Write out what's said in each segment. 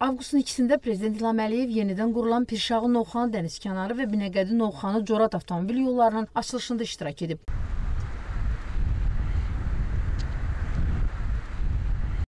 Avqustun 2-də Prezident İlham Əliyev yenidən qurulan Pirşağı-Novxanı dənizkənarı və Binəqədi-Novxanı-Corat avtomobil yollarının açılışında iştirak edib.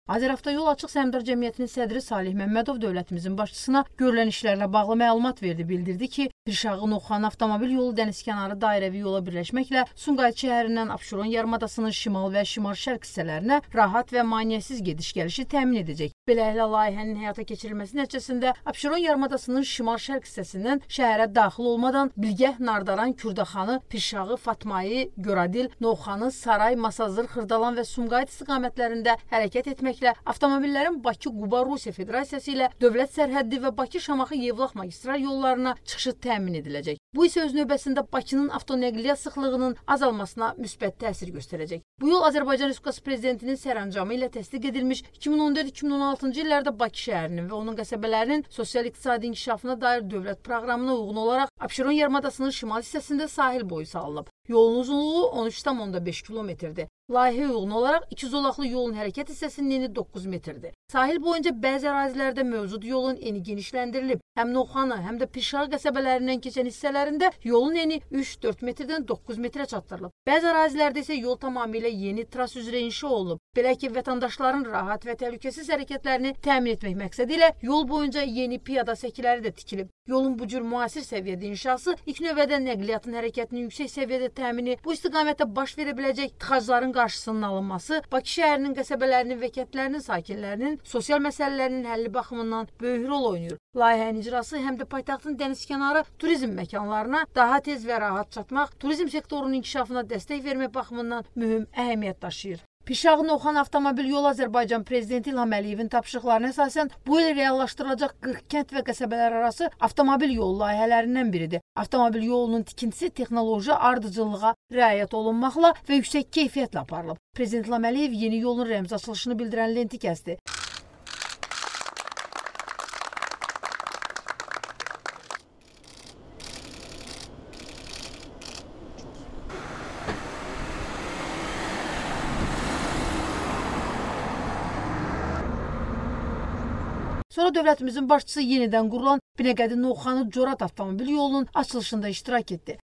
Azəravtayol Açıq Səhmdar Cəmiyyətinin sədri Salih Məmmədov dövlətimizin başçısına görülən işlərlə bağlı məlumat verdi. Bildirdi ki, Pirşağı-Novxanı avtomobil yolu dənizkənarı dairəvi yola birləşməklə Sumqayıt şəhərindən Abşeron yarımadasının şimal və şimal-şərq hissələrinə rahat və maneəsiz gediş-gəlişi təmin edəcək. Beləliklə, layihənin həyata keçirilməsi nəticəsində Abşeron yarımadasının şimal-şərq hissəsindən şəhərə daxil olmadan Bilgəh, Nardaran, Kürdaxanı, Pirşağı, Fatmayı, Göradil, Novxanı, Saray, Masazır, Xırdalan və Sumqayıt istiqamətlərində hərəkət etməklə avtomobillərin Bakı-Quba-Rusiya Federasiyası ilə dövlət sərhəddi və Bakı-Şamaxı-Yevlax magistral yollarına çıxışı təmin ediləcək. Bu isə öz növbəsində Bakının avtonəqliyyat sıxlığının azalmasına müsbət təsir göstərəcək. Bu yol Azərbaycan Respublikası Prezidentinin sərəncamı ilə təsdiq edilmiş 2014-2016-cı illərdə Bakı şəhərinin və onun qəsəbələrinin sosial-iqtisadi inkişafına dair dövlət proqramına uyğun olaraq Abşeron yarımadasının şimal hissəsində sahil boyu salınıb. Yolun uzunluğu 13,5 kilometrdir. Layihəyə uyğun olaraq iki zolaqlı yolun hərəkət hissəsinin eni 9 metrdir. Sahil boyunca bəzi ərazilərdə mövcud yolun eni genişləndirilib. Həm Novxanı, həm də Pirşağı qəsəbələrindən keçən hissələrində yolun eni 3-4 metrdən 9 metrə çatdırılıb. Bəzi ərazilərdə isə yol tamamilə yeni tras üzrə inşa olunub. Belə ki, vətəndaşların rahat və təhlükəsiz hərəkətlərini təmin etmək məqsədi ilə yol boyunca yeni piyada səkiləri də tikilib. Yolun bu cür müasir səviyyədə inşası ilk növbədə nəqliyyatın hərəkətinin yüksək səviyyədə təmini, bu istiqamətdə baş verə biləcək tıxacların qarşısının alınması, Bakı şəhərinin qəsəbələrinin və kəndlərinin sakinlərinin sosial məsələlərinin həlli baxımından böyük rol oynayır. Layihənin icrası həm də paytaxtın dənizkənarı turizm məkanlarına daha tez və rahat çatmaq, turizm sektorunun inkişafına dəstək vermək baxımından mühüm əhəmiyyət daşıyır. Pirşağı-Novxanı avtomobil yolu Azərbaycan Prezidenti İlham Əliyevin tapşırıqlarına əsasən bu il reallaşdırılacaq 40 kənd və qəsəbələr arası avtomobil yolu layihələrindən biridir. Avtomobil yolunun tikintisi texnoloji ardıcıllığa riayət olunmaqla və yüksək keyfiyyətlə aparılıb. Prezident İlham Əliyev yeni yolun rəmzi açılışını bildirən lenti kəsdi. Sonra dövlətimizin başçısı yenidən qurulan Binəqədi-Novxanı-Corat avtomobil yolunun açılışında iştirak etdi.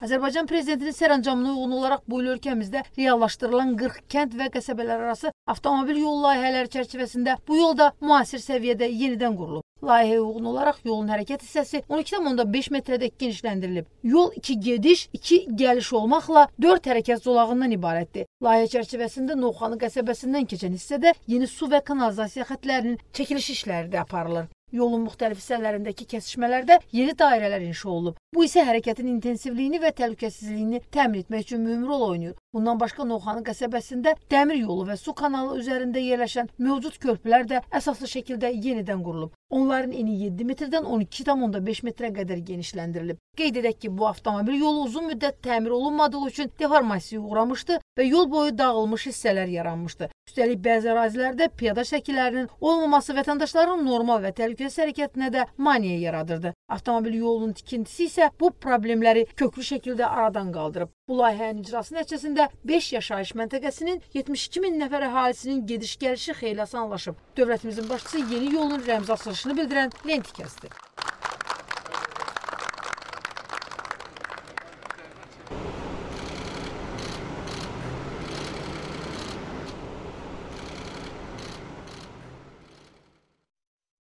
Azərbaycan Prezidentinin sərəncamına uyğun olaraq bu il ölkəmizdə reallaşdırılan 40 kənd və qəsəbələr arası avtomobil yolu layihələri çərçivəsində bu yolda müasir səviyyədə yenidən qurulub. Layihəyə uyğun olaraq yolun hərəkət hissəsi 12,5 metrədək genişləndirilib. Yol 2 gediş, 2 gəliş olmaqla 4 hərəkət zolağından ibarətdir. Layihə çərçivəsində Novxanı qəsəbəsindən keçən hissədə yeni su və kanalizasiya xətlərinin çəkiliş işləri də aparılır. Yolun müxtəlif hissələrindəki kəsişmələrdə yeni dairələr inşa olunub. Bu isə hərəkətin intensivliyini və təhlükəsizliyini təmin etmək üçün mühüm rol oynayır. Bundan başqa Novxanı qəsəbəsində dəmir yolu və su kanalı üzərində yerləşən mövcud körpülər də əsaslı şəkildə yenidən qurulub. Onların eni 7 metrdən 12,5 metrə qədər genişləndirilib. Qeyd edək ki, bu avtomobil yolu uzun müddət təmir olunmadığı üçün deformasiyaya uğramışdı və yol boyu dağılmış hissələr yaranmışdı. Üstəlik bəzi ərazilərdə piyada şəkillərinin olmaması vətəndaşların normal və təhlükəsiz hərəkətinə də maneə yaradırdı. Avtomobil yolunun tikintisi isə bu problemləri köklü şəkildə aradan qaldırıb. Bu layihənin icrası nəticəsində 5 yaşayış məntəqəsinin 72 min nəfər əhalisinin gediş-gəlişi xeyli asanlaşıb. Dövlətimizin başçısı yeni yolun rəmzi açılışını bildirən lenti kəsdi.